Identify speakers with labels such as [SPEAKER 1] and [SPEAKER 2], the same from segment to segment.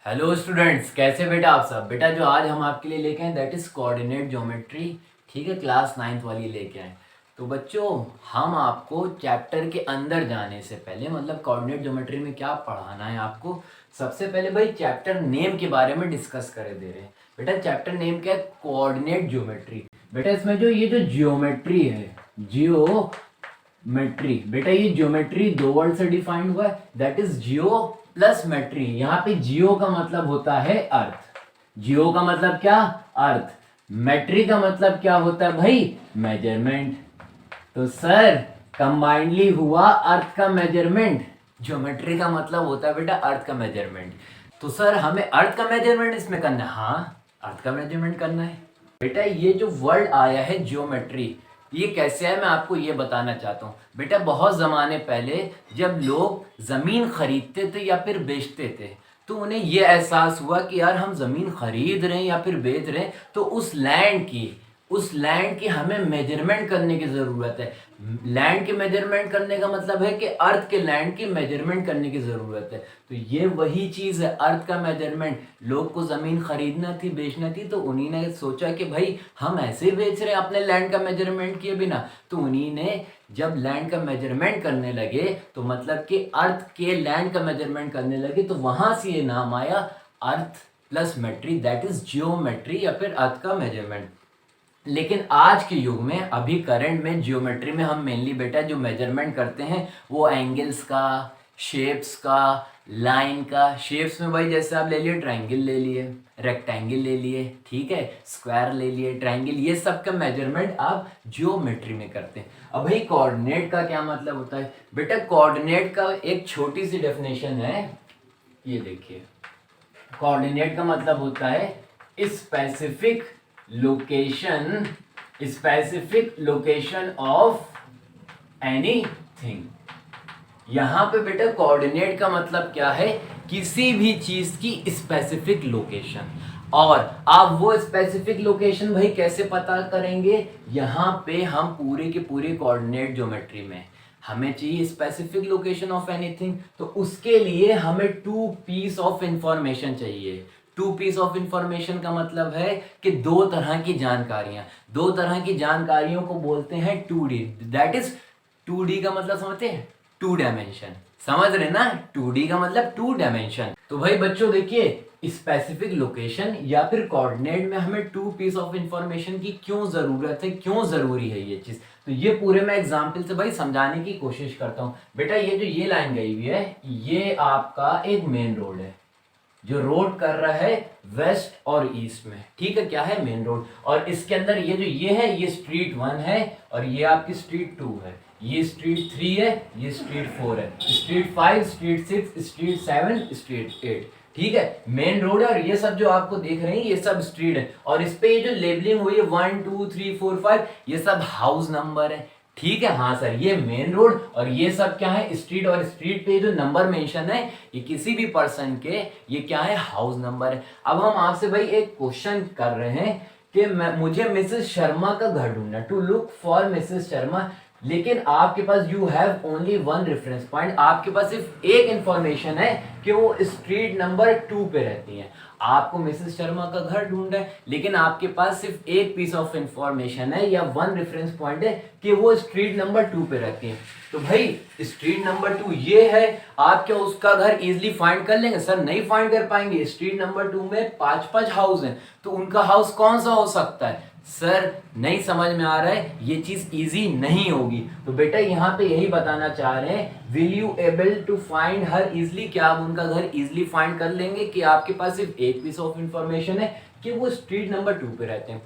[SPEAKER 1] Hello students, कैसे बेटा आप सब। बेटा जो आज हम आपके लिए लेके आए दैट इज कोऑर्डिनेट ज्योमेट्री। ठीक है, क्लास 9th वाली लेके आए। तो बच्चों हम आपको चैप्टर के अंदर जाने से पहले मतलब कोऑर्डिनेट ज्योमेट्री में क्या पढ़ाना है आपको, सबसे पहले भाई चैप्टर नेम के बारे में डिस्कस करे दे रहे हैं। बेटा चैप्टर नेम क्या है? Coordinate geometry. बेटा इसमें ये जो ज्योमेट्री है, जियोमेट्री, बेटा ये ज्योमेट्री दो वर्ड से डिफाइंड हुआ है, दैट इज जियो प्लस मेट्री। यहाँ पे जियो का मतलब होता है अर्थ। जियो का मतलब क्या? अर्थ। मेट्री का मतलब क्या होता है भाई? मेजरमेंट। तो सर कंबाइंडली हुआ अर्थ का मेजरमेंट। ज्योमेट्री का मतलब होता है बेटा अर्थ का मेजरमेंट। तो सर हमें अर्थ का मेजरमेंट इसमें करना है। हाँ, अर्थ का मेजरमेंट करना है। बेटा ये जो वर्ड आया है ज्योमेट्री, ये कैसे है मैं आपको ये बताना चाहता हूँ। बेटा बहुत ज़माने पहले जब लोग ज़मीन खरीदते थे या फिर बेचते थे, तो उन्हें ये एहसास हुआ कि यार हम ज़मीन खरीद रहे हैं या फिर बेच रहे हैं, तो उस लैंड की हमें मेजरमेंट करने की ज़रूरत है। लैंड के मेजरमेंट करने का मतलब है कि अर्थ के लैंड की मेजरमेंट करने की ज़रूरत है। तो ये वही चीज़ है, अर्थ का मेजरमेंट। लोग को ज़मीन खरीदना थी, बेचना थी, तो उन्हीं ने सोचा कि भाई हम ऐसे ही बेच रहे हैं अपने लैंड का मेजरमेंट किए बिना। तो उन्हीं ने जब लैंड का मेजरमेंट करने लगे, तो मतलब कि अर्थ के लैंड का मेजरमेंट करने लगे, तो वहाँ से ये नाम आया अर्थ प्लस मेट्री, दैट इज जियोमेट्री या फिर अर्थ का मेजरमेंट। लेकिन आज के युग में, अभी करंट में जियोमेट्री में हम मेनली बेटा जो मेजरमेंट करते हैं वो एंगल्स का, शेप्स का, लाइन का। शेप्स में भाई जैसे आप ले लिए ट्रायंगल ले लिए, रेक्टेंगल ले लिए, ठीक है, स्क्वायर ले लिए, ट्रायंगल, ये सब का मेजरमेंट आप जियोमेट्री में करते हैं। अब भाई कोऑर्डिनेट का क्या मतलब होता है? बेटा कोऑर्डिनेट का एक छोटी सी डेफिनेशन है, ये देखिए। कोऑर्डिनेट का मतलब होता है स्पेसिफिक लोकेशन ऑफ एनीथिंग। यहां पे बेटा कोऑर्डिनेट का मतलब क्या है? किसी भी चीज की स्पेसिफिक लोकेशन। और आप वो स्पेसिफिक लोकेशन भाई कैसे पता करेंगे? यहां पे हम पूरे के पूरे कोऑर्डिनेट ज्योमेट्री में हमें चाहिए स्पेसिफिक लोकेशन ऑफ एनीथिंग, तो उसके लिए हमें टू पीस ऑफ इंफॉर्मेशन चाहिए। टू पीस ऑफ इंफॉर्मेशन का मतलब है कि दो तरह की जानकारियों को बोलते हैं 2D। दैट इज 2D का मतलब समझते हैं? Two dimension. समझ रहे ना? 2D का मतलब टू डायमेंशन। तो भाई बच्चों देखिए, स्पेसिफिक लोकेशन या फिर कोऑर्डिनेट में हमें टू पीस ऑफ इंफॉर्मेशन की क्यों जरूरत है, क्यों जरूरी है ये चीज, तो ये पूरे मैं एग्जाम्पल से भाई समझाने की कोशिश करता हूँ। बेटा ये जो ये लाइन गई हुई है, ये आपका एक मेन रोड है जो रोड कर रहा है वेस्ट और ईस्ट में। ठीक है, क्या है? Main road. और इसके अंदर ये जो ये है, ये स्ट्रीट 1 है और ये आपकी स्ट्रीट 2 है, ये स्ट्रीट 3 है, ये स्ट्रीट 4 है, स्ट्रीट 5, स्ट्रीट 6, स्ट्रीट 7, स्ट्रीट 8। ठीक है, मेन रोड है और ये सब जो आपको देख रहे हैं ये सब स्ट्रीट है। और इस पे ये जो लेबलिंग हुई है 1 2 3 4 5, ये सब हाउस नंबर है। ठीक है, हाँ सर, ये मेन रोड और ये सब क्या है? स्ट्रीट। और स्ट्रीट पे जो नंबर मेंशन है ये किसी भी पर्सन के, ये क्या है? हाउस नंबर है। अब हम आपसे भाई एक क्वेश्चन कर रहे हैं कि मुझे मिसेस शर्मा का घर ढूंढना, to look for Mrs Sharma. लेकिन आपके पास you have only one reference point, आपके पास सिर्फ एक इंफॉर्मेशन है कि वो स्ट्रीट नंबर 2 पे रहती है। आपको मिसेस शर्मा का घर ढूंढना है, लेकिन आपके पास सिर्फ एक पीस ऑफ इंफॉर्मेशन है या वन रेफरेंस पॉइंट है कि वो स्ट्रीट नंबर 2 पे रहती है। तो भाई स्ट्रीट नंबर 2 ये है, आप क्या उसका घर इजीली फाइंड कर लेंगे? सर नहीं फाइंड कर पाएंगे। स्ट्रीट नंबर 2 में 5 हाउस हैं, तो उनका हाउस कौन सा हो सकता है? सर नहीं समझ में आ रहा है, ये चीज इजी नहीं होगी। तो बेटा यहाँ पे यही बताना चाह रहे हैं, will you able to find her easily, क्या आप उनका घर इजिली फाइंड कर लेंगे कि आपके पास सिर्फ एक पीस ऑफ इंफॉर्मेशन है कि वो स्ट्रीट नंबर 2 पे रहते हैं?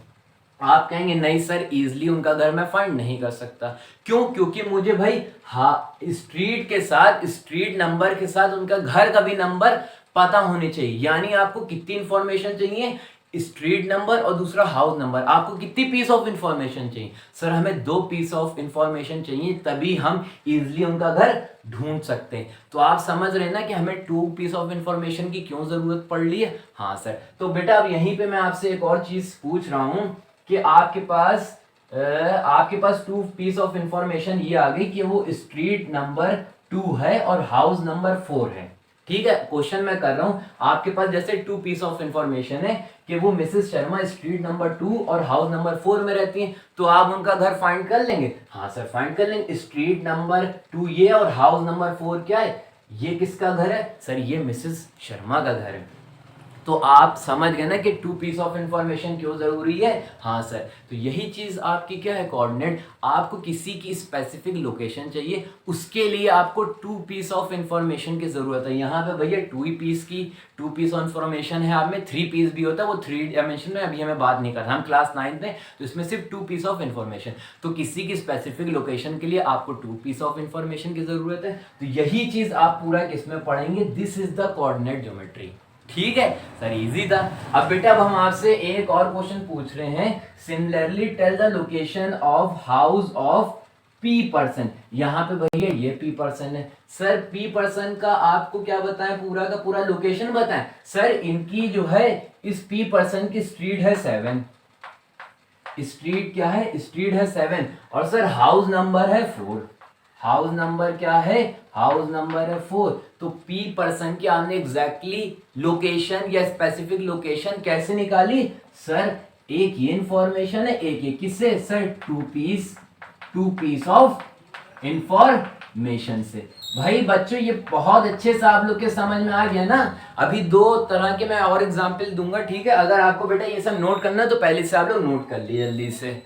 [SPEAKER 1] आप कहेंगे नहीं सर, इजिली उनका घर मैं फाइंड नहीं कर सकता। क्यों? क्योंकि मुझे भाई हाँ स्ट्रीट के साथ, स्ट्रीट नंबर के साथ उनका घर का भी नंबर पता होने चाहिए। यानी आपको कितनी इंफॉर्मेशन चाहिए? स्ट्रीट नंबर और दूसरा हाउस नंबर। आपको कितनी पीस ऑफ इंफॉर्मेशन चाहिए? सर हमें 2 पीस ऑफ इंफॉर्मेशन चाहिए, तभी हम इजिली उनका घर ढूंढ सकते हैं। तो आप समझ रहे हैं ना कि हमें 2 पीस ऑफ इंफॉर्मेशन की क्यों जरूरत पड़ रही है? हाँ सर। तो बेटा अब यहीं पे मैं आपसे एक और चीज पूछ रहा हूं कि आपके पास 2 पीस ऑफ इंफॉर्मेशन ये आ गई कि वो स्ट्रीट नंबर 2 है और हाउस नंबर 4 है। ठीक है, क्वेश्चन मैं कर रहा हूं आपके पास, जैसे 2 पीस ऑफ इंफॉर्मेशन है कि वो मिसेस शर्मा स्ट्रीट नंबर 2 और हाउस नंबर 4 में रहती हैं, तो आप उनका घर फाइंड कर लेंगे। हाँ सर फाइंड कर लेंगे। स्ट्रीट नंबर 2 ये और हाउस नंबर 4 क्या है, ये किसका घर है सर, ये मिसेस शर्मा का घर है। तो आप समझ गए ना कि 2 पीस ऑफ इंफॉर्मेशन क्यों जरूरी है। हाँ सर, तो यही चीज आपकी क्या है, कोऑर्डिनेट। आपको किसी की स्पेसिफिक लोकेशन चाहिए, उसके लिए आपको 2 पीस ऑफ इंफॉर्मेशन की जरूरत है। यहाँ पे भैया 2 पीस ऑफ इंफॉर्मेशन है, आप में 3 पीस भी होता है, वो 3 डायमेंशन में अभी हमें बात नहीं करना, हम क्लास 9 में, तो इसमें सिर्फ 2 पीस ऑफ इंफॉर्मेशन। तो किसी की स्पेसिफिक लोकेशन के लिए आपको 2 पीस ऑफ इंफॉर्मेशन की जरूरत है। तो यही चीज आप पूरा किसमें पढ़ेंगे, this is the coordinate geometry. ठीक है सर, इजी था। अब बेटा अब हम आपसे एक और क्वेश्चन पूछ रहे हैं, similarly tell the location of house of P person. यहाँ पे भैया ये पी पर्सन है सर, पी पर्सन का आपको क्या बताएं, पूरा का पूरा लोकेशन बताएं सर। इनकी जो है इस पी पर्सन की स्ट्रीट है 7, स्ट्रीट क्या है, स्ट्रीट है 7, और सर हाउस नंबर है 4। हाउस नंबर क्या है, हाउस नंबर है 4। तो पी पर्सन की आपने एग्जैक्टली लोकेशन या स्पेसिफिक लोकेशन कैसे निकाली सर, एक ये इंफॉर्मेशन है, एक ये किससे सर, 2 पीस ऑफ इंफॉर्मेशन से। भाई बच्चों ये बहुत अच्छे से आप लोग के समझ में आ गया ना। अभी 2 तरह के मैं और एग्जाम्पल दूंगा, ठीक है। अगर आपको बेटा ये सब नोट करना है तो पहले से आप लोग नोट कर लिए जल्दी से।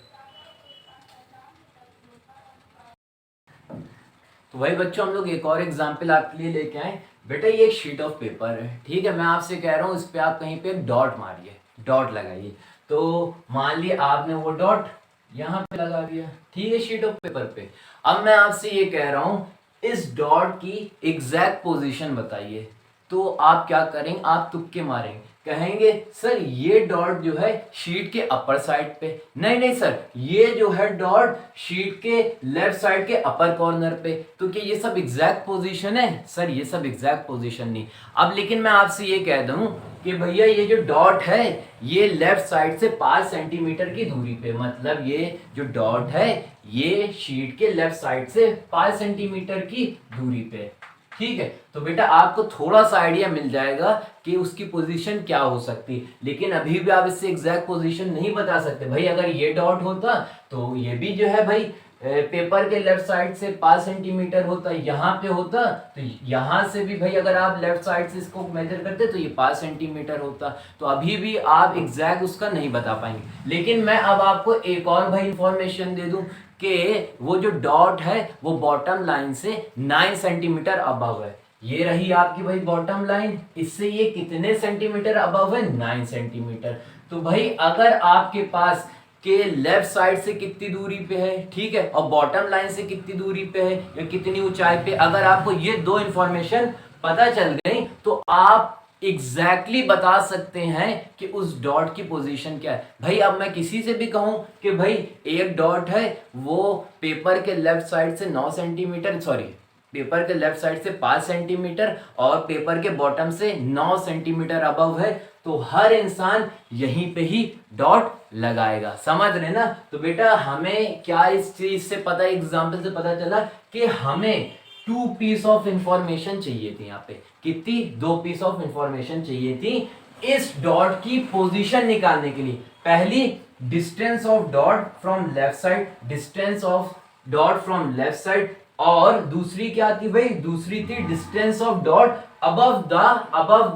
[SPEAKER 1] तो वही बच्चों हम लोग एक और एग्जाम्पल आपके लिए लेके आए। बेटा ये एक शीट ऑफ पेपर है, ठीक है। मैं आपसे कह रहा हूँ इस पे आप कहीं पे एक डॉट मारिए, डॉट लगाइए। तो मान लिया आपने वो डॉट यहाँ पे लगा दिया, ठीक है, शीट ऑफ पेपर पे। अब मैं आपसे ये कह रहा हूँ इस डॉट की एग्जैक्ट पोजीशन बताइए। तो आप क्या करेंगे, आप तुक्के मारेंगे, कहेंगे सर ये डॉट जो है शीट के अपर साइड पे, नहीं सर ये जो है डॉट शीट के लेफ्ट साइड के अपर कॉर्नर पे। तो क्या ये सब एग्जैक्ट पोजीशन है सर, ये सब एग्जैक्ट पोजीशन नहीं। अब लेकिन मैं आपसे ये कह दूं कि भैया ये जो डॉट है ये लेफ्ट साइड से 5 सेंटीमीटर की दूरी पे, मतलब ये जो डॉट है ये शीट के लेफ्ट साइड से 5 सेंटीमीटर की दूरी पे, ठीक है। तो बेटा आपको थोड़ा सा आइडिया मिल जाएगा कि उसकी पोजीशन क्या हो सकती है, लेकिन अभी भी आप इससे एग्जैक्ट पोजीशन नहीं बता सकते। भाई अगर ये डॉट होता तो ये भी जो है भाई पेपर के लेफ्ट साइड से 5 सेंटीमीटर होता, यहाँ पे होता तो यहाँ से भी भाई अगर आप लेफ्ट साइड से इसको मेजर करते तो ये 5 सेंटीमीटर होता। तो अभी भी आप एग्जैक्ट उसका नहीं बता पाएंगे। लेकिन मैं अब आपको एक और भाई इंफॉर्मेशन दे दूं कि वो जो डॉट है वो बॉटम लाइन से 9 सेंटीमीटर अबव है। ये रही आपकी भाई बॉटम लाइन, इससे ये कितने सेंटीमीटर अबव है, 9 सेंटीमीटर। तो भाई अगर आपके पास के लेफ्ट साइड से कितनी दूरी पे है, ठीक है, और बॉटम लाइन से कितनी दूरी पे है या कितनी ऊंचाई पे, अगर आपको ये 2 इंफॉर्मेशन पता चल गई तो आप एग्जैक्टली बता सकते हैं कि उस डॉट की पोजीशन क्या है। भाई अब मैं किसी से भी कहूं कि भाई एक डॉट है वो पेपर के लेफ्ट साइड से 9 सेंटीमीटर, सॉरी पेपर के लेफ्ट साइड से 5 सेंटीमीटर और पेपर के बॉटम से 9 सेंटीमीटर अबव है, तो हर इंसान यहीं पे ही डॉट लगाएगा। समझ रहे ना। तो बेटा हमें क्या इस चीज से पता, एग्जाम्पल से पता चला कि हमें 2 पीस ऑफ इंफॉर्मेशन चाहिए थी। यहाँ पे कितनी, 2 पीस ऑफ इंफॉर्मेशन चाहिए थी इस डॉट की पोजीशन निकालने के लिए। पहली distance of dot from left side, distance of dot from left side, और दूसरी क्या थी भाई, दूसरी थी distance of dot above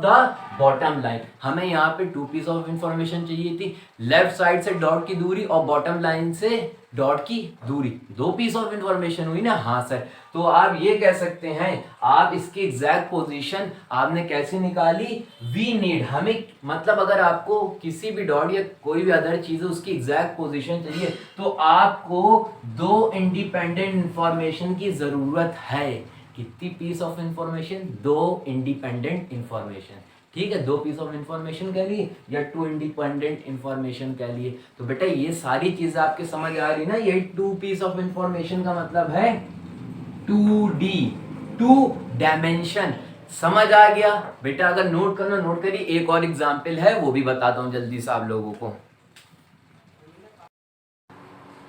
[SPEAKER 1] the bottom line. हमें यहाँ पे 2 पीस ऑफ इंफॉर्मेशन चाहिए थी, लेफ्ट साइड से डॉट की दूरी और बॉटम लाइन से डॉट की दूरी, 2 पीस ऑफ इंफॉर्मेशन हुई ना। हाँ सर, तो आप ये कह सकते हैं, आप इसकी एग्जैक्ट पोजीशन आपने कैसे निकाली, वी नीड, हमें मतलब अगर आपको किसी भी डॉट या कोई भी अदर चीज है उसकी एग्जैक्ट पोजीशन चाहिए तो आपको 2 इंडिपेंडेंट इंफॉर्मेशन की जरूरत है। कितनी piece of information, 2 independent information, ठीक है। 2 पीस ऑफ इंफॉर्मेशन कह लिए या 2 इंडिपेंडेंट इंफॉर्मेशन कह लिए। तो बेटा ये सारी चीज आपके समझ आ रही ना। ये 2 पीस ऑफ इंफॉर्मेशन का मतलब है 2D, 2 डायमेंशन। समझ आ गया बेटा। अगर नोट करना नोट करिए, एक और एग्जाम्पल है वो भी बताता हूं जल्दी से आप लोगों को।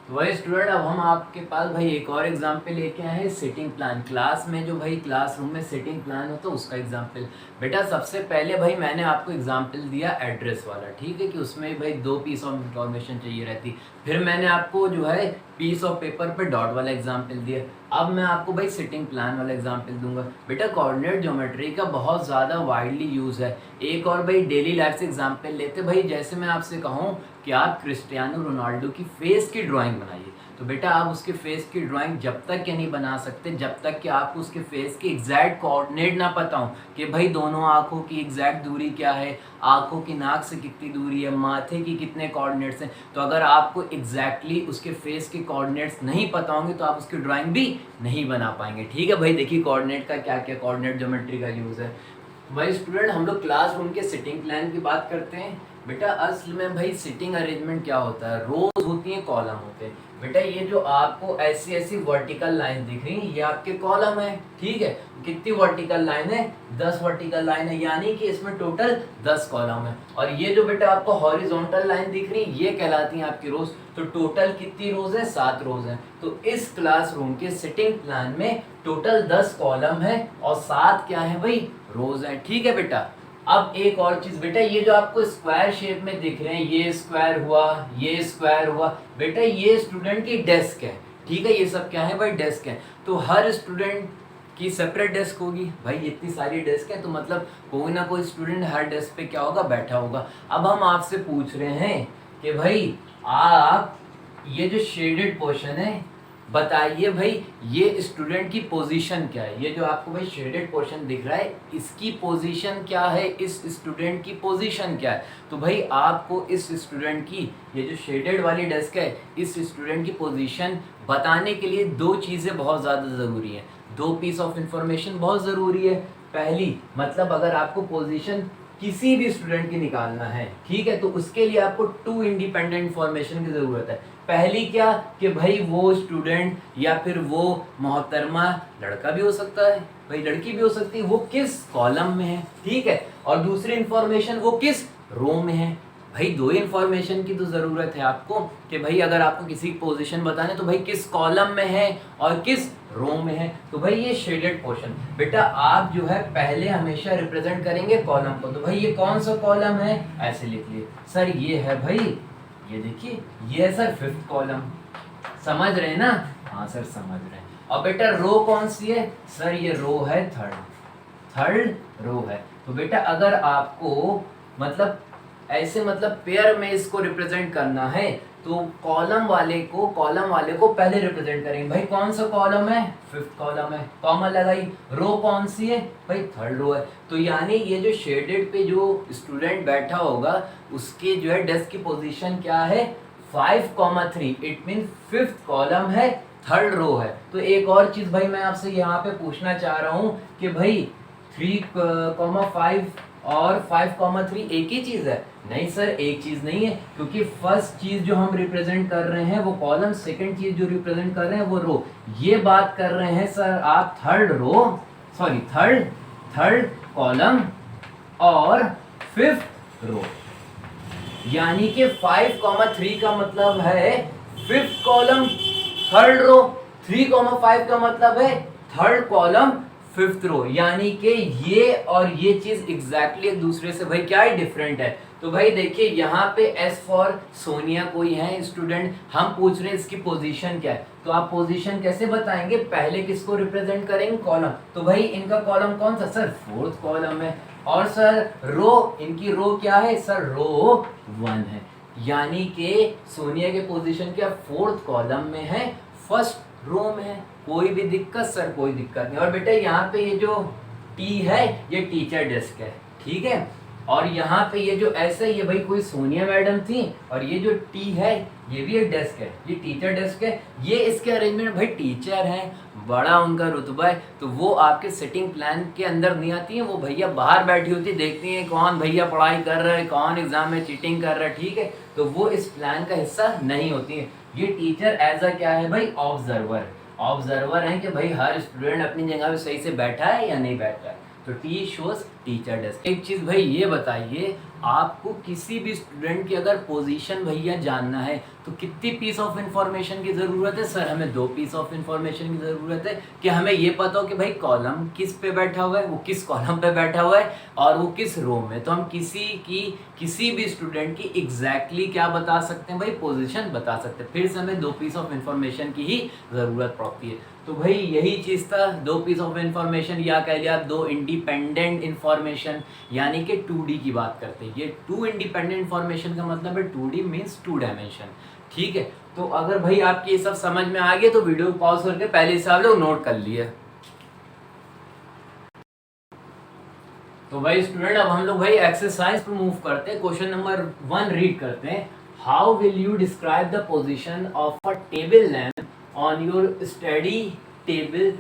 [SPEAKER 1] तो वही स्टूडेंट, अब हम आपके पास भाई एक और एग्जाम्पल लेके आए हैं सिटिंग प्लान। क्लास में जो भाई क्लासरूम में सिटिंग प्लान होता है उसका एग्जाम्पल। बेटा सबसे पहले भाई मैंने आपको एग्जाम्पल दिया एड्रेस वाला, ठीक है, कि उसमें भाई 2 पीस ऑफ इंफॉर्मेशन चाहिए रहती। फिर मैंने आपको जो है पीस ऑफ पेपर पे डॉट वाला एग्जाम्पल दिया। अब मैं आपको भाई सिटिंग प्लान वाला एग्जाम्पल दूंगा। बेटा कोऑर्डिनेट ज्योमेट्री का बहुत ज़्यादा वाइडली यूज़ है। एक और भाई डेली लाइफ से एग्जाम्पल लेते भाई, जैसे मैं आपसे कहूँ कि आप क्रिस्टियानो रोनाल्डो की फेस की ड्राइंग बनाइए, तो बेटा आप उसके फेस की ड्राइंग जब तक क्या नहीं बना सकते जब तक कि आपको उसके फेस के एग्जैक्ट कोऑर्डिनेट ना पता हो कि भाई दोनों आंखों की एग्जैक्ट दूरी क्या है, आंखों की नाक से कितनी दूरी है, माथे की कितने कोऑर्डिनेट्स हैं। तो अगर आपको एग्जैक्टली उसके फेस के कोऑर्डिनेट्स नहीं पता होंगे तो आप उसकी ड्राइंग भी नहीं बना पाएंगे। ठीक है भाई, देखिए कोऑर्डिनेट का क्या क्या कोऑर्डिनेट ज्योमेट्री का यूज़ है। भाई स्टूडेंट, हम लोग क्लासरूम के सिटिंग प्लान की बात करते हैं। बेटा असल में भाई सिटिंग अरेंजमेंट क्या होता है, रोज होती हैं, कॉलम होते हैं। बेटा ये जो आपको ऐसी ऐसी वर्टिकल लाइन दिख रही है ये आपके कॉलम है, ठीक है। कितनी वर्टिकल लाइन है, 10 वर्टिकल लाइन है, यानी कि इसमें टोटल 10 कॉलम है। और ये जो बेटा आपको हॉरिजॉन्टल लाइन दिख रही है ये कहलाती हैं आपकी रोज। तो टोटल कितनी रोज है, 7 रोज है। तो इस क्लासरूम के सिटिंग प्लान में टोटल 10 कॉलम है और 7 क्या है भाई, रोज है। ठीक है बेटा, अब एक और चीज बेटा, ये जो आपको स्क्वायर शेप में दिख रहे हैं ये स्क्वायर हुआ, ये स्क्वायर हुआ, बेटा ये स्टूडेंट की डेस्क है, ठीक है। ये सब क्या है भाई, डेस्क है। तो हर स्टूडेंट की सेपरेट डेस्क होगी भाई, इतनी सारी डेस्क है तो मतलब कोई ना कोई स्टूडेंट हर डेस्क पे क्या होगा, बैठा होगा। अब हम आपसे पूछ रहे हैं कि भाई आप ये जो शेडेड पोर्शन है बताइए भाई ये स्टूडेंट की पोजीशन क्या है। ये जो आपको भाई शेडेड पोर्शन दिख रहा है इसकी पोजीशन क्या है, इस स्टूडेंट की पोजीशन क्या है। तो भाई आपको इस स्टूडेंट की, ये जो शेडेड वाली डेस्क है, इस स्टूडेंट की पोजीशन बताने के लिए 2 चीज़ें बहुत ज़्यादा ज़रूरी हैं, 2 पीस ऑफ इंफॉर्मेशन बहुत ज़रूरी है। पहली मतलब अगर आपको पोजीशन किसी भी स्टूडेंट की निकालना है, ठीक है, तो उसके लिए आपको 2 इंडिपेंडेंट इंफॉर्मेशन की ज़रूरत है। पहली क्या कि भाई वो स्टूडेंट या फिर वो मोहतरमा, लड़का भी हो सकता है भाई, लड़की भी हो सकती है, वो किस कॉलम में है, ठीक है। और दूसरी इंफॉर्मेशन वो किस रो में है। भाई 2 इंफॉर्मेशन की तो ज़रूरत है आपको कि भाई अगर आपको किसी पोजीशन बताने तो भाई किस कॉलम में है और किस रो में है। तो भाई ये शेडेड पोर्शन बेटा आप जो है पहले हमेशा रिप्रेजेंट करेंगे कॉलम को। तो भाई ये कौन सा कॉलम है, ऐसे लिख लिए सर, ये है भाई, ये देखिए ये है सर 5th कॉलम। समझ रहे हैं ना, हाँ सर समझ रहे हैं। और बेटा रो कौन सी है, सर ये रो है 3rd रो है। तो बेटा अगर आपको मतलब ऐसे मतलब पेयर में इसको रिप्रेजेंट करना है तो कॉलम वाले को पहले रिप्रेजेंट करेंगे। भाई कौन सा कॉलम है, 5th कॉलम है, कॉमा लगाई। रो कौन सी है भाई, 3rd रो है। तो यानी ये जो शेडेड पे जो स्टूडेंट बैठा होगा उसके जो है डेस्क की पोजीशन क्या है, 5,3, इट मीन 5th कॉलम है, 3rd रो है। तो एक और चीज भाई मैं आपसे यहाँ पे पूछना चाह रहा हूँ कि भाई 3,5 और 5,3 एक ही चीज है। नहीं सर एक चीज नहीं है, क्योंकि फर्स्ट चीज जो हम रिप्रेजेंट कर रहे हैं वो कॉलम, सेकंड चीज जो रिप्रेजेंट कर रहे हैं वो रो। ये बात कर रहे हैं सर आप थर्ड कॉलम और 5th रो, यानी कि 5,3 का मतलब है 5th कॉलम 3rd रो, 3,5 का मतलब है 3rd कॉलम 5th रो। यानी कि ये और ये चीज एग्जैक्टली एक दूसरे से भाई क्या है, डिफरेंट है। तो भाई देखिए यहाँ पे एस फॉर सोनिया कोई है स्टूडेंट, हम पूछ रहे हैं इसकी पोजीशन क्या है। तो आप पोजीशन कैसे बताएंगे, पहले किसको रिप्रेजेंट करेंगे, कॉलम। तो भाई इनका कॉलम कौन सा सर, 4th कॉलम है। और सर रो, इनकी रो क्या है सर, रो 1 है। यानी कि सोनिया के पोजीशन क्या 4th कॉलम में है, 1st रो में है। कोई भी दिक्कत सर, कोई दिक्कत नहीं। और बेटा यहाँ पे ये जो टी है ये टीचर डेस्क है, ठीक है। और यहाँ पे ये जो ऐसा ये भाई कोई सोनिया मैडम थी, और ये जो टी है ये भी एक डेस्क है, ये टीचर डेस्क है। ये इसके अरेंजमेंट भाई टीचर हैं, बड़ा उनका रुतबा है, तो वो आपके सेटिंग प्लान के अंदर नहीं आती हैं। वो भैया बाहर बैठी होती, देखती हैं कौन भैया पढ़ाई कर रहा है, कौन एग्जाम में चीटिंग कर रहा है, ठीक है। तो वो इस प्लान का हिस्सा नहीं होती है। ये टीचर एज अ क्या है भाई, ऑब्जर्वर है कि भाई हर स्टूडेंट अपनी जगह पे सही से बैठा है या नहीं बैठा है। तो टी शोज टीचर डेस्क। एक चीज भाई ये बताइए, आपको किसी भी स्टूडेंट की अगर पोजीशन भैया जानना है तो कितनी पीस ऑफ इंफॉर्मेशन की ज़रूरत है? सर हमें 2 पीस ऑफ इंफॉर्मेशन की ज़रूरत है कि हमें ये पता हो कि भाई कॉलम किस पे बैठा हुआ है, वो किस कॉलम पे बैठा हुआ है और वो किस रो में। तो हम किसी भी स्टूडेंट की एग्जैक्टली क्या बता सकते हैं भाई? पोजीशन बता सकते हैं। फिर से हमें 2 पीस ऑफ इंफॉर्मेशन की ही ज़रूरत पड़ती है। तो भाई यही चीज़ था, 2 पीस ऑफ इंफॉर्मेशन या कह लिया 2 इंडिपेंडेंट इंफॉर्मेशन, यानी कि 2D की बात करते हैं। ये 2 इंडिपेंडेंट इंफॉर्मेशन का मतलब है 2D मीन्स 2 डायमेंशन। ठीक है, तो अगर भाई आपके ये सब समझ में आ गया तो वीडियो को पॉज करके पहले से आप लोग नोट कर लिए। तो भाई स्टूडेंट अब हम लोग भाई एक्सरसाइज पे मूव करते हैं। क्वेश्चन नंबर 1 रीड करते हैं। How will you describe the position of a table lamp on your study table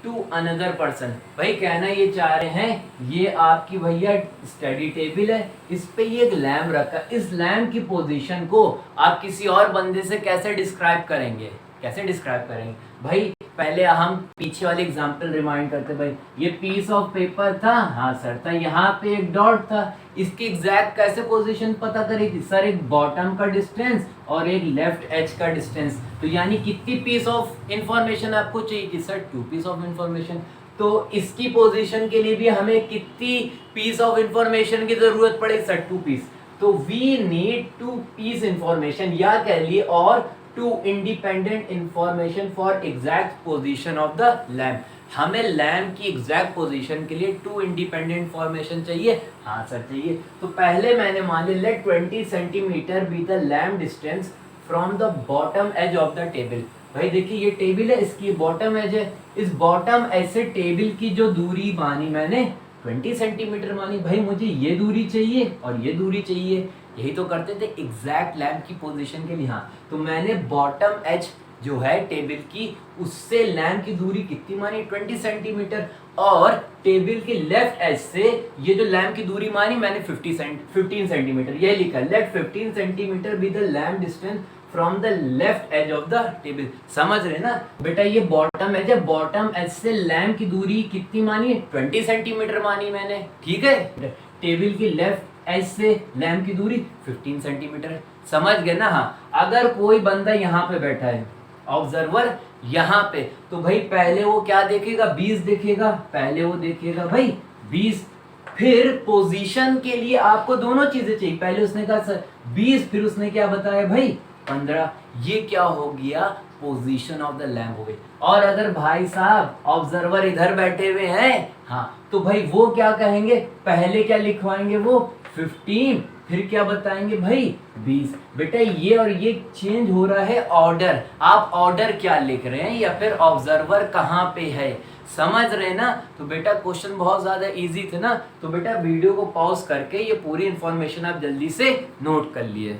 [SPEAKER 1] to another person? भाई कहना ये चाह रहे हैं, ये आपकी भैया स्टडी टेबल है, इस पे ये एक लैम्प रखा, इस लैम्प की पोजीशन को आप किसी और बंदे से कैसे डिस्क्राइब करेंगे? कैसे डिस्क्राइब करेंगे भाई? पहले हम पीछे वाले एग्जांपल रिमाइंड करते भाई। ये पीस ऑफ पेपर था, हाँ सर था, यहाँ पे एक डॉट था, इसकी एग्जैक्ट कैसे पोजीशन पता करेगी? सर एक बॉटम का डिस्टेंस और एक लेफ्ट एज का डिस्टेंस। तो यानी कितनी पीस ऑफ इंफॉर्मेशन आपको चाहिए कि सर 2 पीस ऑफ इंफॉर्मेशन। तो इसकी पोजीशन के लिए भी हमें कितनी पीस ऑफ इंफॉर्मेशन की जरूरत पड़ेगी? Sir 2 piece. तो वी नीड 2 पीस इंफॉर्मेशन, या कह लिए और 2 independent information for exact position of the lamp. हमें लैम्प की एग्जैक्ट पोजीशन के लिए 2 इंडिपेंडेंट इंफॉर्मेशन चाहिए। हाँ सर चाहिए। तो पहले मैंने मान लिया let 20 centimetre be the lamp distance from the bottom edge of the table. भाई देखिए ये टेबल है, इसकी बॉटम एज है, इस बॉटम एज से टेबल की जो दूरी मानी मैंने 20 सेंटीमीटर मानी। भाई मुझे ये दूरी चाहिए और ये दूरी चाहिए, यही तो करते थे एग्जैक्ट लैम्प की पोजीशन के लिए। हाँ तो मैंने बॉटम एज जो है टेबल की, उससे लैम्प की दूरी कितनी मानी? 20 सेंटीमीटर। और टेबल के लेफ्ट एज से ये जो लैम्प की दूरी मानी मैंने 15 सेंटीमीटर, ये लिखा let 15 centimetre be the lamp distance from the left edge of the table. समझ रहे ना बेटा? ये बॉटम एज है, बॉटम एज से लैम्प की दूरी कितनी मानी? 20 सेंटीमीटर मानी मैंने। ठीक है, टेबल की लेफ्ट एज से लैम्प की दूरी 15 सेंटीमीटर है। समझ गए ना? हाँ अगर कोई बंदा यहाँ पे बैठा है, ऑब्जर्वर यहाँ पे, तो भाई पहले वो क्या देखेगा? 20 देखेगा, पहले वो देखेगा भाई 20। फिर पोजीशन के लिए आपको दोनों चीजें चाहिए। पहले उसने कहा सर 20, फिर उसने क्या बताया भाई 15। ये क्या हो गया? पोजीशन ऑफ द लैम्प हो गई। और अगर भाई साहब ऑब्जर्वर इधर बैठे हुए हैं, हाँ तो भाई वो क्या कहेंगे? पहले क्या लिखवाएंगे? वो 15, फिर क्या बताएंगे भाई 20। बेटा ये और ये चेंज हो रहा है ऑर्डर। आप ऑर्डर क्या लिख रहे हैं या फिर ऑब्जर्वर कहाँ पे है? समझ रहे ना? तो बेटा क्वेश्चन बहुत ज्यादा इजी थे ना। तो बेटा वीडियो को पॉज करके ये पूरी इंफॉर्मेशन आप जल्दी से नोट कर लिए।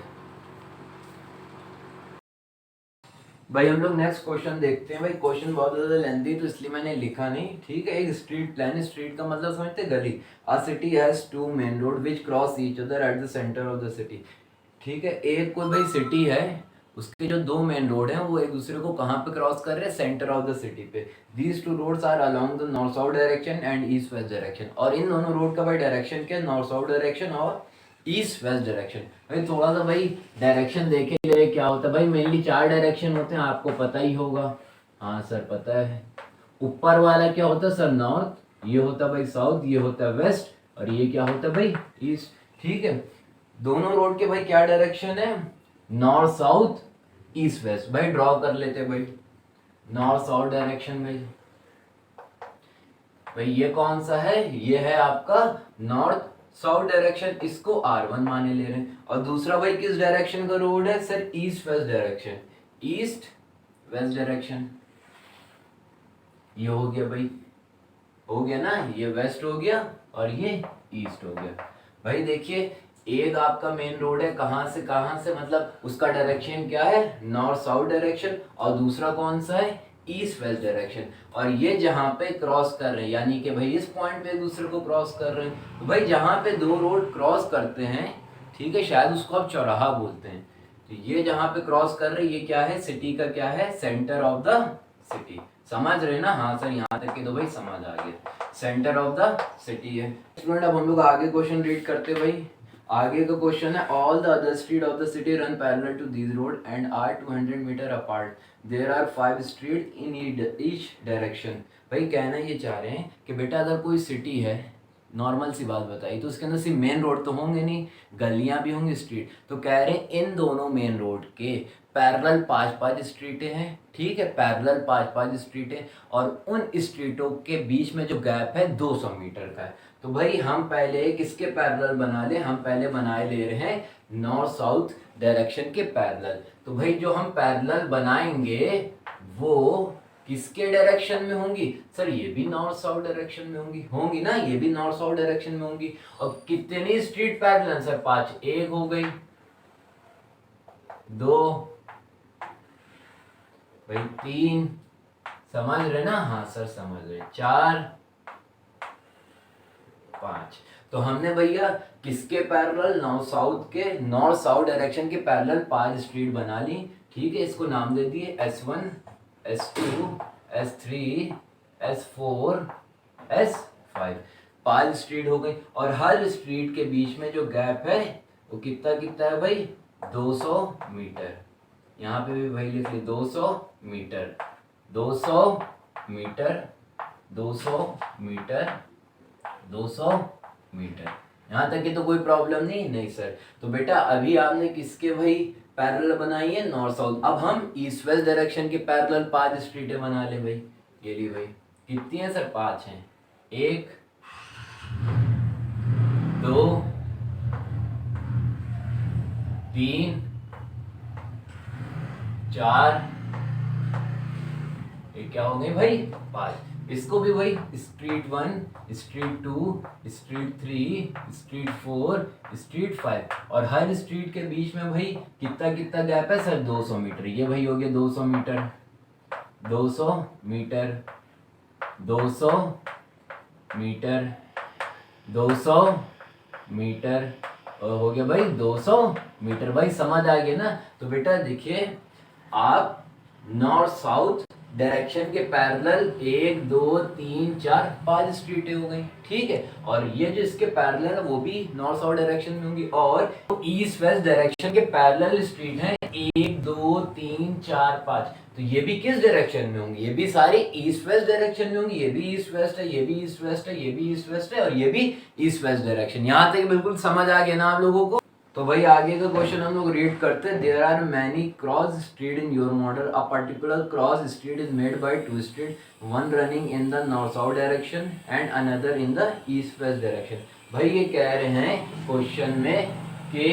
[SPEAKER 1] भाई हम लोग नेक्स्ट क्वेश्चन देखते हैं। भाई क्वेश्चन बहुत ज्यादा लेंथी तो इसलिए मैंने लिखा नहीं। ठीक है, एक स्ट्रीट प्लान, स्ट्रीट का मतलब समझते हैं गली। अ city has 2 main road which cross each other at the centre of the city. ठीक है, एक कोई भाई सिटी है, उसके जो 2 मेन रोड हैं वो एक दूसरे को कहाँ पे क्रॉस कर रहे हैं? सेंटर ऑफ द सिटी पे। These 2 roads are along the north south direction and east west direction. और इन दोनों रोड का भाई डायरेक्शन क्या? नॉर्थ साउथ डायरेक्शन और ईस्ट वेस्ट डायरेक्शन। भाई थोड़ा सा भाई डायरेक्शन देखे ले क्या होता है भाई? मेनली 4 डायरेक्शन होते हैं, आपको पता ही होगा। हाँ सर पता है। ऊपर वाला क्या होता है सर? नॉर्थ, ये होता है भाई साउथ, ये होता है वेस्ट, और ये क्या होता है भाई? ईस्ट। ठीक है, दोनों रोड के भाई क्या डायरेक्शन है? North south east west. भाई ड्रॉ कर लेते भाई नॉर्थ साउथ डायरेक्शन। भाई ये कौन सा है? ये है आपका नॉर्थ साउथ डायरेक्शन, इसको R1 माने ले रहे हैं। और दूसरा भाई किस डायरेक्शन का रोड है sir? East west direction, east west direction. ये हो गया भाई, हो गया ना? ये वेस्ट हो गया और ये ईस्ट हो गया। भाई देखिए एक आपका मेन रोड है, कहाँ से मतलब उसका डायरेक्शन क्या है? North south direction. और दूसरा कौन सा है? East west direction. और ये जहाँ पे क्रॉस कर रहे हैं, यानी कि भाई इस पॉइंट पे एक दूसरे को क्रॉस कर रहे हैं। तो भाई जहाँ पे 2 रोड क्रॉस करते हैं, ठीक है, शायद उसको आप चौराहा बोलते हैं। तो ये जहाँ पे क्रॉस कर रहे हैं, ये क्या है? सिटी का क्या है? Centre of the city. समझ रहे ना? हाँ सर, यहाँ तक की तो भाई समझ आ गया, सेंटर ऑफ द सिटी है। स्टूडेंट अब हम लोग आगे क्वेश्चन रीड करते भाई। आगे का क्वेश्चन है, all the other street of the city run parallel to this road and are 200 metre apart, there are 5 street in each direction. भाई कहना ये चाह रहे हैं कि बेटा अगर कोई सिटी है, नॉर्मल सी बात बताई, तो उसके अंदर सिर्फ मेन रोड तो होंगे नहीं, गलियां भी होंगी, स्ट्रीट। तो कह रहे हैं इन दोनों मेन रोड के पैरेलल 5-5 स्ट्रीटें हैं, ठीक है, पैरेलल 5-5 स्ट्रीटें, और उन स्ट्रीटों के बीच में जो गैप है 200 मीटर का है। तो भाई हम पहले किसके पैरेलल बना ले, हम पहले बनाए ले रहे हैं नॉर्थ साउथ डायरेक्शन के पैरेलल। तो भाई जो हम पैरेलल बनाएंगे वो किसके डायरेक्शन में होंगी? सर ये भी नॉर्थ साउथ डायरेक्शन में होंगी ना, ये भी नॉर्थ साउथ डायरेक्शन में होंगी। और कितनी स्ट्रीट पैरेलल? सर 5, 1 हो गई, 2 भाई, 3, समझ रहे ना? हाँ सर समझ रहे, 4, 5। तो हमने भैया किसके पैरेलल? नॉर्थ साउथ डायरेक्शन के पैरेलल 5 स्ट्रीट बना ली, ठीक है। इसको नाम दे दिए S1, S2, S3, S4, S5, 5 street हो गई। और हर स्ट्रीट के बीच में जो गैप है वो कितना कितना है भाई? 200 मीटर। यहाँ पे भी भाई लिख ली 200 मीटर, 200 मीटर, 200 मीटर, 200 मीटर। यहाँ तक की तो कोई प्रॉब्लम नहीं सर। तो बेटा अभी आपने किसके भाई पैरेलल बनाई है? North south. अब हम ईस्ट वेस्ट डायरेक्शन के पैरेलल 5 स्ट्रीटें बना ले भाई। ये ली भाई, कितनी है सर? 5 हैं। 1, 2, 3, 4, ये क्या हो गई भाई? 5। इसको भी भाई street 1, street 2, street 3, street 4, street 5, और हर स्ट्रीट के बीच में भाई कितना कितना गैप है सर? 200 मीटर। ये भाई हो गया 200 मीटर, 200 मीटर, 200 मीटर, 200 मीटर, और हो गया भाई 200 मीटर। भाई समझ आ गया ना? तो बेटा देखिए, आप नॉर्थ साउथ डायरेक्शन के पैरेलल 1, 2, 3, 4, 5 स्ट्रीटें हो गई, ठीक है। और ये जो इसके पैरेलल है वो भी नॉर्थ साउथ डायरेक्शन में होंगी। और ईस्ट वेस्ट डायरेक्शन के पैरेलल स्ट्रीट हैं 1, 2, 3, 4, 5। तो ये भी किस डायरेक्शन में होंगी? ये भी सारे ईस्ट वेस्ट डायरेक्शन में होंगी। ये भी ईस्ट वेस्ट है, ये भी ईस्ट वेस्ट है, ये भी ईस्ट वेस्ट है, और ये भी ईस्ट वेस्ट डायरेक्शन। यहाँ तक बिल्कुल समझ आ गया ना आप लोगों को? तो भाई आगे का क्वेश्चन हम लोग रीड करते हैं। There are many cross street in your model, a particular cross street is made by 2 street, one running in the north south direction and another in the east west direction. भाई ये कह रहे हैं question में कि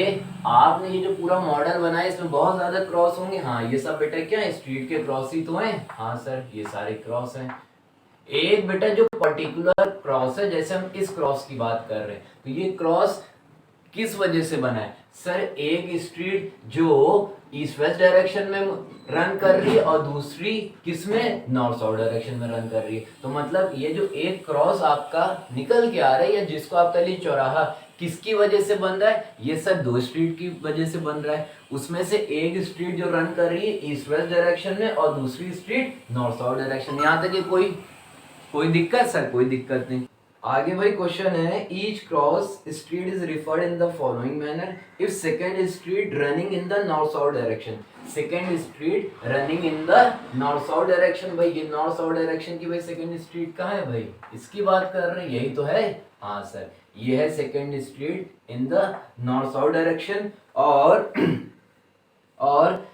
[SPEAKER 1] आपने ये जो पूरा मॉडल बनाया इसमें बहुत ज्यादा क्रॉस होंगे। हाँ ये सब बेटा क्या है? स्ट्रीट के क्रॉस ही तो हैं। हाँ सर ये सारे क्रॉस हैं। एक बेटा जो पर्टिकुलर क्रॉस है, जैसे हम इस क्रॉस की बात कर रहे हैं, तो ये क्रॉस किस वजह से बना है? सर एक स्ट्रीट जो ईस्ट वेस्ट डायरेक्शन में रन कर रही है और दूसरी किस में? नॉर्थ साउथ डायरेक्शन में रन कर रही है। तो मतलब ये जो एक क्रॉस आपका निकल के आ रहा है, या जिसको आप कह लीजिए चौराहा, किसकी वजह से बन रहा है? ये सर 2 स्ट्रीट की वजह से बन रहा है। उसमें से एक स्ट्रीट जो रन कर रही है ईस्ट वेस्ट डायरेक्शन में और दूसरी स्ट्रीट नॉर्थ साउथ डायरेक्शन। यहाँ तक कोई दिक्कत? सर कोई दिक्कत नहीं। आगे भाई क्वेश्चन है, each cross street is referred in the following manner if second street running in the north south direction. Second street running in the north south direction. भाई ये नॉर्थ साउथ डायरेक्शन की भाई सेकंड स्ट्रीट कहाँ है भाई? इसकी बात कर रहे हैं, यही तो है। हाँ सर ये है second street in the north south direction, और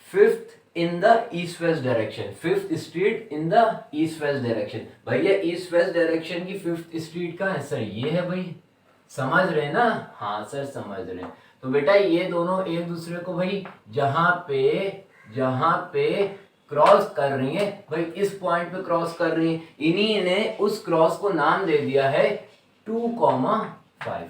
[SPEAKER 1] fifth in the east west direction. Fifth street in the east west direction. भैया ईस्ट वेस्ट डायरेक्शन की फिफ्थ स्ट्रीट कहाँ है? सर ये है भाई। समझ रहे हैं ना? हाँ सर समझ रहे हैं। तो बेटा ये दोनों एक दूसरे को भाई जहाँ पे क्रॉस कर रही है, भाई इस पॉइंट पे क्रॉस कर रही है, इन्हीं ने उस क्रॉस को नाम दे दिया है 2,5।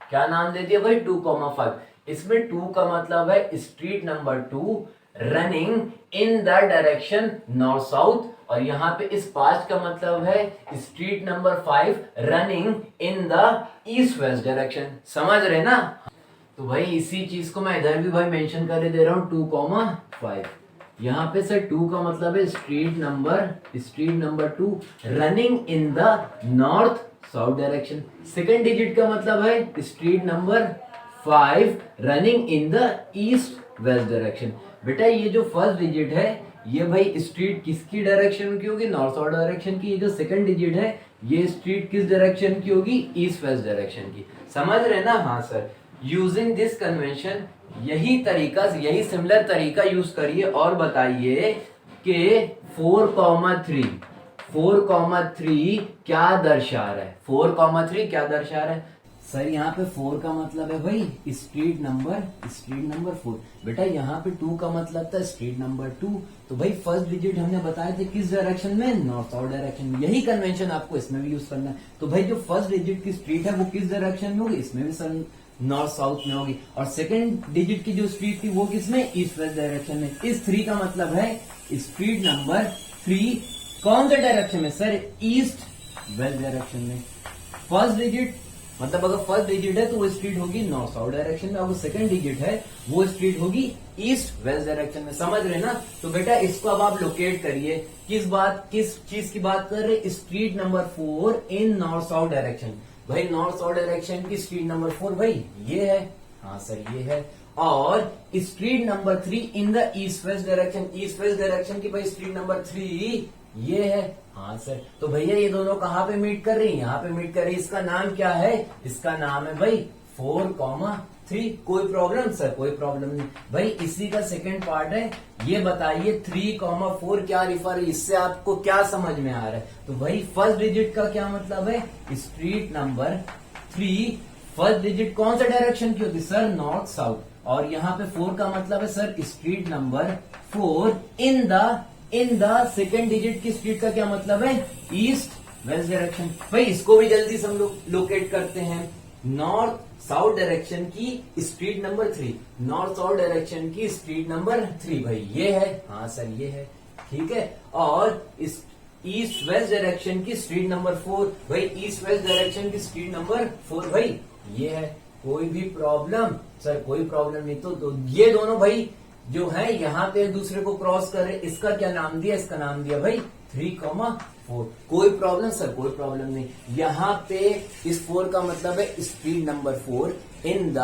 [SPEAKER 1] क्या नाम दे दिया भाई? 2,5। इसमें 2 का मतलब है street number 2 running in the direction north south, और यहाँ पे इस 5 का मतलब है street number 5 running in the east west direction. समझ रहे ना? तो भाई इसी चीज को मैं इधर भी भाई मेंशन कर दे रहा हूँ 2,5। यहाँ पे सर 2 का मतलब है street number 2 running in the north south direction. Second digit का मतलब है street number 5 running in the east west direction. बेटा ये जो फर्स्ट डिजिट है ये भाई स्ट्रीट किसकी डायरेक्शन की होगी, नॉर्थ साउथ डायरेक्शन की। ये जो सेकंड डिजिट है ये स्ट्रीट किस डायरेक्शन की होगी, ईस्ट वेस्ट डायरेक्शन की। समझ रहे ना? हाँ सर। यूजिंग दिस कन्वेंशन, यही सिमिलर तरीका यूज करिए और बताइए कि 4,3 क्या दर्शा रहा है। 4,3 क्या दर्शा रहा है सर? यहाँ पे 4 का मतलब है भाई स्ट्रीट नंबर 4। बेटा यहाँ पे 2 का मतलब था स्ट्रीट नंबर 2। तो भाई फर्स्ट डिजिट हमने बताए थे किस डायरेक्शन में, नॉर्थ साउथ डायरेक्शन में। यही कन्वेंशन आपको इसमें भी यूज करना है। तो भाई जो फर्स्ट डिजिट की स्ट्रीट है वो किस डायरेक्शन में होगी, इसमें भी सर नॉर्थ साउथ में होगी। और सेकंड डिजिट की जो स्ट्रीट थी वो किसमें, ईस्ट वेस्ट डायरेक्शन में। इस 3 का मतलब है स्ट्रीट नंबर 3 कौन से डायरेक्शन में सर, ईस्ट वेस्ट डायरेक्शन में। फर्स्ट डिजिट मतलब अगर फर्स्ट डिजिट है तो वो स्ट्रीट होगी नॉर्थ साउथ डायरेक्शन में, अगर सेकंड डिजिट है वो स्ट्रीट होगी ईस्ट वेस्ट डायरेक्शन में। समझ रहे ना? तो बेटा इसको अब आप लोकेट करिए। किस चीज की बात कर रहे, स्ट्रीट नंबर 4 इन नॉर्थ साउथ डायरेक्शन। भाई नॉर्थ साउथ डायरेक्शन की स्ट्रीट नंबर 4 भाई ये है, हाँ सर ये है। और street number 3 in the east west direction, east west direction की भाई स्ट्रीट नंबर 3 ये है, हाँ सर। तो भैया ये दोनों कहाँ पे मीट कर रही है, यहाँ पे मीट कर रही है। इसका नाम क्या है, इसका नाम है भाई 4,3। कोई प्रॉब्लम सर? कोई प्रॉब्लम नहीं भाई। इसी का सेकंड पार्ट है, ये बताइए 3,4 क्या रिफर है, इससे आपको क्या समझ में आ रहा है? तो भाई फर्स्ट डिजिट का क्या मतलब है, स्ट्रीट नंबर 3 फर्स्ट डिजिट कौन सा डायरेक्शन की होती है सर, नॉर्थ साउथ। और यहाँ पे 4 का मतलब है sir street number 4 in the second digit की स्ट्रीट का क्या मतलब है, ईस्ट वेस्ट डायरेक्शन। भाई इसको भी जल्दी से हम लोग लोकेट करते हैं। नॉर्थ साउथ डायरेक्शन की street number 3, north south direction की स्ट्रीट नंबर 3 भाई ये है, हाँ सर ये है, ठीक है। और इस ईस्ट वेस्ट डायरेक्शन की स्ट्रीट नंबर 4 भाई, ईस्ट वेस्ट डायरेक्शन की स्ट्रीट नंबर 4 भाई ये है। कोई भी प्रॉब्लम सर? कोई प्रॉब्लम नहीं। तो ये दोनों भाई जो है यहाँ पे एक दूसरे को क्रॉस कर रहे, इसका क्या नाम दिया, इसका नाम दिया भाई 3,4। कोई प्रॉब्लम सर? कोई प्रॉब्लम नहीं। यहाँ पे इस 4 का मतलब है street number 4 in the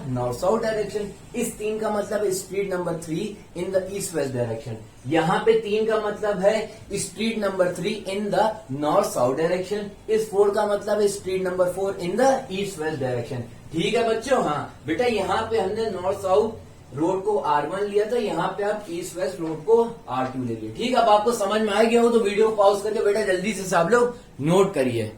[SPEAKER 1] north south direction. इस 3 का मतलब है street number 3 in the east west direction. यहाँ पे 3 का मतलब है street number 3 in the north south direction. इस 4 का मतलब है street number 4 in the east west direction. ठीक है बच्चों? हाँ बेटा यहाँ पे हमने नॉर्थ साउथ रोड को R1 लिया था, यहाँ पे आप ईस्ट वेस्ट रोड को R2 ले लिया। ठीक है, अब आपको समझ में आ गया हो तो वीडियो पॉज करके बेटा जल्दी से सब लोग नोट करिए।